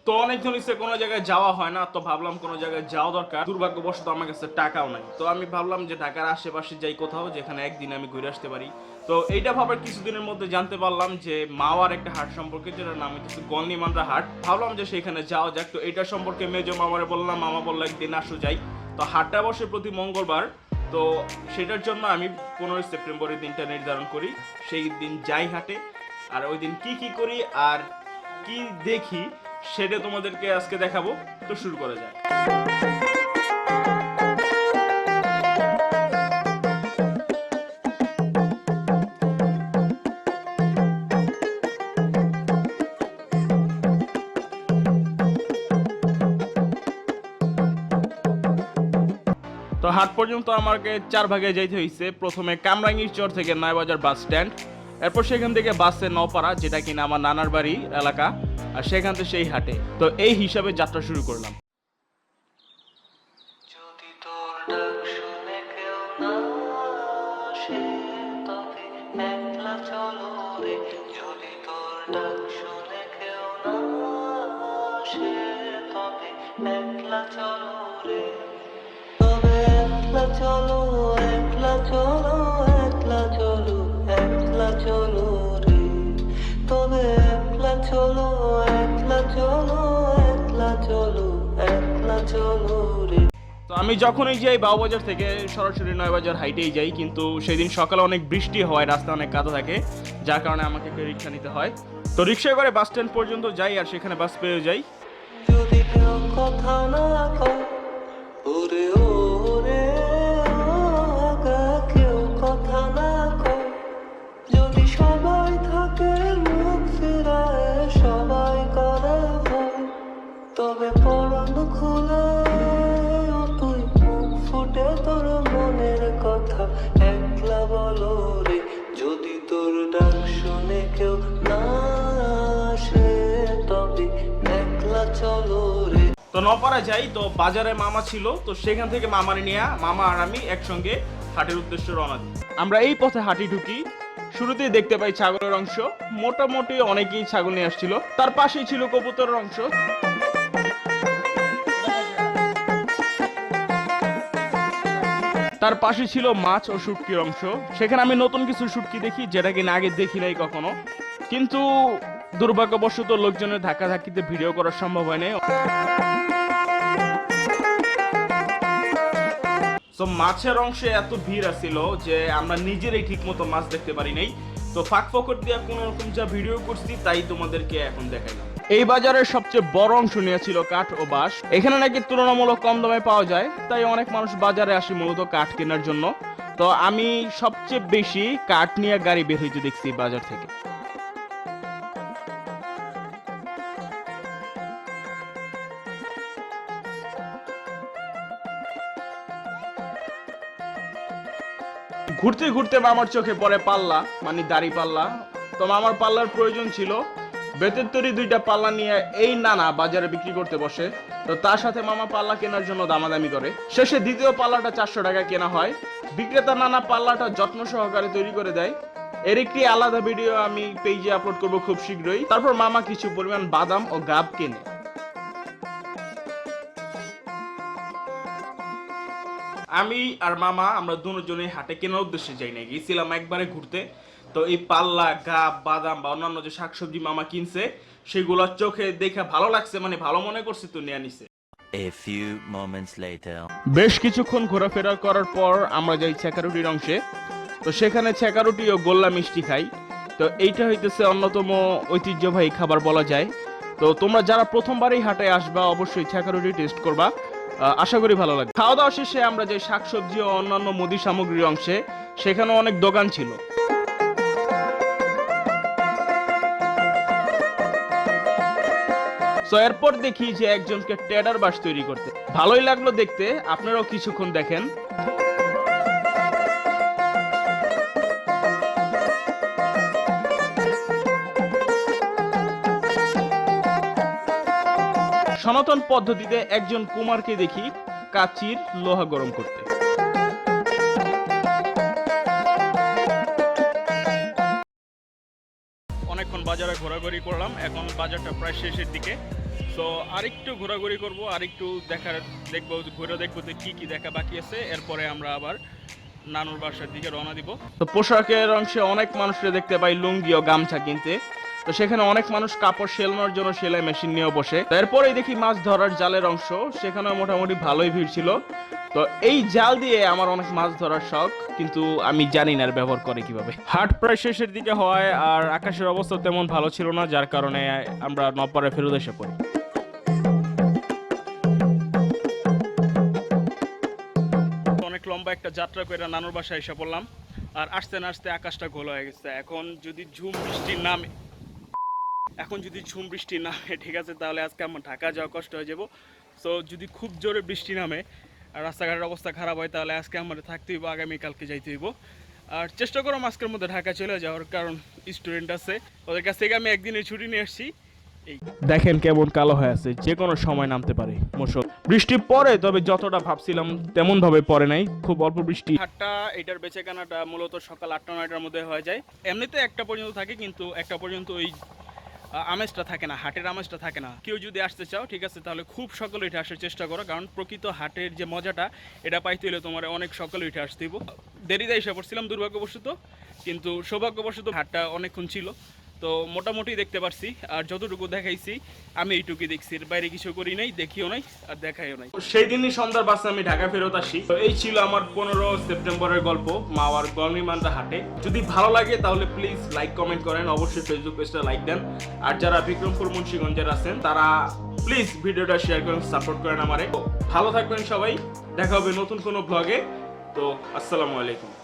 তো অনেকজন ইচ্ছে কোনো জায়গায় যাওয়া হয় না, তো ভাবলাম কোনো জায়গায় যাওয়া দরকার। দুর্ভাগ্যবশত আমার কাছে টাকাও নাই, তো আমি ভাবলাম যে ঢাকার আশেপাশে যাই কোথাও যেখানে একদিন আমি ঘুরে আসতে পারি। তো এইটা ভাবার কিছুদিনের মধ্যে জানতে পারলাম যে মাওয়ার একটা হাট সম্পর্কে, যেটার নাম হচ্ছে গলনিমান্ডা হাট। ভাবলাম যে সেখানে যাওয়া যাক। তো এটা সম্পর্কে মেজো মামারে বললাম, মামা বললো একদিন আসো যাই। তো হাটটা বসে প্রতি মঙ্গলবার। তো সেটার জন্য আমি 15 সেপ্টেম্বরের দিনটা নির্ধারণ করি, সেই দিন যাই হাটে। আর ওই দিন কি কি করি আর কি দেখি সেটা তোমাদেরকে আজকে দেখাবো। তো শুরু করা যায়। তো হাট পর্যন্ত আমাকে 4 ভাগে যাইতে হয়েছে। প্রথমে কামরাঙ্গীর চর থেকে নয়বাজার বাস স্ট্যান্ড, এরপর সেখান থেকে বাসে নওপাড়া, যেটা কিনা আমার নানার বাড়ি এলাকা, আর সেখান থেকে সেই হাটে। তো এই হিসাবে যাত্রা শুরু করলাম। যদি তোর ডাক শুনে কেউ না আসে তবে একলা চলো রে। যদি তোর ডাক শুনে কেউ না আসে তবে একলা চলো রে। তবে একলা চলো, একলা চলো, একলা চলো, একলা চলো রে। তবে একলা চলো, একলা চলো, একলা চলো, একলা চলো রে। তো আমি যখনই যাই বাবুবাজার থেকে সরাসরি নয়বাজার হাইটেই যাই, কিন্তু সেদিন সকালে অনেক বৃষ্টি হয়, রাস্তা অনেক কাদা থাকে, যার কারণে আমাকে একটা রিক্সা নিতে হয়। তো রিক্সায় করে বাস স্ট্যান্ড পর্যন্ত যাই, আর সেখানে বাস পেয়ে যাই। যদি কেউ কথা না কয় ওরে ওরে আগা, কেউ কথা না কয়, যদি সবাই থাকে মুখ ফিরায়, সবাই করে ভয়, তবে পরাণ খুলে তুই মুখ ফুটে তোর মনের কথা একলা বলো রে। যদি তোর ডাক শুনে কেউ না আসে তবে একলা চলো রে। তো নপাড়া যাই, তো বাজারে মামা ছিল, তো সেখান থেকে মামারে নিয়ে মামা আর আমি একসঙ্গে হাটের উদ্দেশ্যে রওনা দিই। আমরা এই পথে হাঁটি ঢুকি, শুরুতেই দেখতে পাই ছাগলের অংশ। মোটামুটি অনেকেই ছাগল নিয়ে আসছিল। তার পাশেই ছিল কবুতরের অংশ। তার পাশে ছিল মাছ ও শুটকির অংশ। সেখানে আমি নতুন কিছু শুটকি দেখি, যেটা কিনা আগে দেখি নাই কখনো, কিন্তু দুর্ভাগ্যবশত লোকজনের ধাক্কাধাক্কিতে ভিডিও করা সম্ভব হয় নাই। তো মাছের অংশে এত ভিড় আছিল যে আমরা নিজেরাই ঠিক মতো মাছ দেখতে পারি নাই। তো ফাঁক ফকর দিয়ে কোন রকম যা ভিডিও করছি তাই তোমাদেরকে এখন দেখাইলাম। এই বাজারের সবচেয়ে বড় অংশ নিয়েছিল কাঠ ও বাঁশ। এখানে নাকি তুলনামূলক কম দামে পাওয়া যায়, তাই অনেক মানুষ বাজারে আসে মূলত কাঠ কেনার জন্য। তো আমি সবচেয়ে বেশি কাঠ নিয়ে গাড়ি বের হইতে দেখছি বাজার থেকে। ঘুরতে ঘুরতে মামার চোখে পড়ে পাল্লা, মানে দাড়ি পাল্লা। তো মামার পাল্লার প্রয়োজন ছিল। বেতের তৈরি 2টা পাল্লা নিয়ে এই নানা বাজারে বিক্রি করতে বসে। তো তার সাথে মামা পাল্লা কেনার জন্য দামাদামি করে। শেষে দ্বিতীয় পাল্লাটা 400 টাকা কেনা হয়। বিক্রেতা নানা পাল্লাটা যত্ন সহকারে তৈরি করে দেয়। এর একটি আলাদা ভিডিও আমি পেজে আপলোড করব খুব শীঘ্রই। তারপর মামা কিছু পরিমাণ বাদাম ও গাব কেনে। আমি আর মামা আমরা দুজনেই হাটে কেনার উদ্দেশ্যে যাই না, গিয়েছিলাম একবারে ঘুরতে। তো এই পাল্লা, গাব, বাদাম বা অন্যান্য যে শাকসবজি মামা কিনছে, সেগুলো চোখে দেখে ভালো লাগছে, মানে ভালো মনে করছে, তো নিয়ে নিছে। A few moments later. বেশ কিছুক্ষণ ঘোরাফেরা করার পর আমরা যাই ছেঁকারুটির অংশে। তো সেখানে ছেঁকারুটি ও গোল্লা মিষ্টি খাই। তো এইটা হইতেছে অন্যতম ঐতিহ্যবাহী খাবার বলা যায়। তো তোমরা যারা প্রথমবারই হাটে আসবা অবশ্যই ছেঁকারুটি টেস্ট করবা, আশা করি ভালো লাগবে। খাওয়া দাওয়া শেষে আমরা যে শাকসবজি ও অন্যান্য মুদি সামগ্রীর অংশে, সেখানে অনেক দোকান ছিল। তো এরপর দেখি যে একজনকে টেডার বাস তৈরি করতে, ভালোই লাগলো দেখতে। আপনারাও কিছুক্ষণ দেখেন। সনাতন পদ্ধতিতে একজন কুমারকে দেখি কাচির লোহা গরম করতে। অনেকক্ষণ বাজারে ঘোরাঘুরি করলাম, এখন বাজারটা প্রায় শেষের দিকে। সো আরেকটু ঘোরাঘুরি করব, আরেকটু দেখবো ঘুরে দেখবো যে কি দেখা বাকি আছে, এরপরে আমরা আবার নানুর বাসার দিকে রওনা দিব। তো পোশাকের অংশে অনেক মানুষকে দেখতে পাই লুঙ্গি ও গামছা কিনতে। তো সেখানে অনেক মানুষ কাপড় সেলানোর জন্য সেলাই মেশিন নিয়েও বসে। তারপরেই দেখি মাছ ধরার জালের অংশ, সেখানে মোটামুটি ভালোই ভিড় ছিল। তো এই জাল দিয়ে আমার অনেক মাছ ধরার শখ, কিন্তু আমি জানি না এর ব্যবহার করে কিভাবে। হাট প্রায় শেষের দিকে হয় আর আকাশের অবস্থা তেমন ভালো ছিল না, যার কারণে আমরা নপাড়ে ফেরত এসে পড়ি। অনেক লম্বা একটা যাত্রা করে নানুর বাসায় এসে পড়লাম, আর আসতে না আসতে আকাশটা ঘোলা হয়ে গেছে। এখন যদি ঝুম বৃষ্টি নামে ঠিক আছে, তাহলে আজকে আমার ঢাকা যাওয়া কষ্ট হয়ে যাব। সো যদি খুব জোরে বৃষ্টি নামে আর রাস্তাঘাটের অবস্থা খারাপ হয়, তাহলে আজকে আমার থাকতে হইব, আগামীকালকে যাইতে হইব। আর চেষ্টা করো আজকের মধ্যে ঢাকা চলে যাওয়ার, কারণ স্টুডেন্ট আছে, ওদের কাছ থেকে আমি একদিনের ছুটি নিয়ে আসছি। এই দেখেন কেমন কালো হয়ে আছে, যে কোনো সময় নামতে পারে মৌসুম। বৃষ্টি পড়ে, তবে যতটা ভাবছিলাম তেমন ভাবে পড়ে নাই, খুব অল্প বৃষ্টি। হাটটা এটার বেচাকেনাটা মূলত সকাল 8-9টার মধ্যে হয়ে যায়। এমনিতে 1টা পর্যন্ত থাকে, কিন্তু 1টা পর্যন্ত ওই আমেজটা থাকে না, হাটের আমেজটা থাকে না। কেউ যদি আসতে চাও ঠিক আছে, তাহলে খুব সকালে উঠে আসার চেষ্টা করো, কারণ প্রকৃত হাটের যে মজাটা এটা পাইতে হলে তোমার অনেক সকালে উঠে আসতে হইব। দেরিতে এসে পড়ছিলাম দুর্ভাগ্যবশত, কিন্তু সৌভাগ্যবশত হাটটা অনেকক্ষণ ছিল। তো মোটামুটি দেখতে পারছি, আর যতটুকু দেখাইছি আমি এইটুকুই দেখছি, এর বাইরে কিছু করি নাই, দেখিও নাই আর দেখাইও নাই। সেই দিনই সন্ধ্যার বাসে আমি ঢাকা ফেরত আসি। তো এই ছিল আমার 15 সেপ্টেম্বরের গল্প মাওয়ার গণিমান্দা হাটে। যদি ভালো লাগে তাহলে প্লিজ লাইক কমেন্ট করেন, অবশ্যই ফেসবুক পেজটা লাইক দেন। আর যারা বিক্রমপুর মুন্সিগঞ্জের আছেন তারা প্লিজ ভিডিওটা শেয়ার করেন, সাপোর্ট করেন আমারে। ভালো থাকবেন সবাই, দেখা হবে নতুন কোনো ব্লগে। তো আসসালামু আলাইকুম।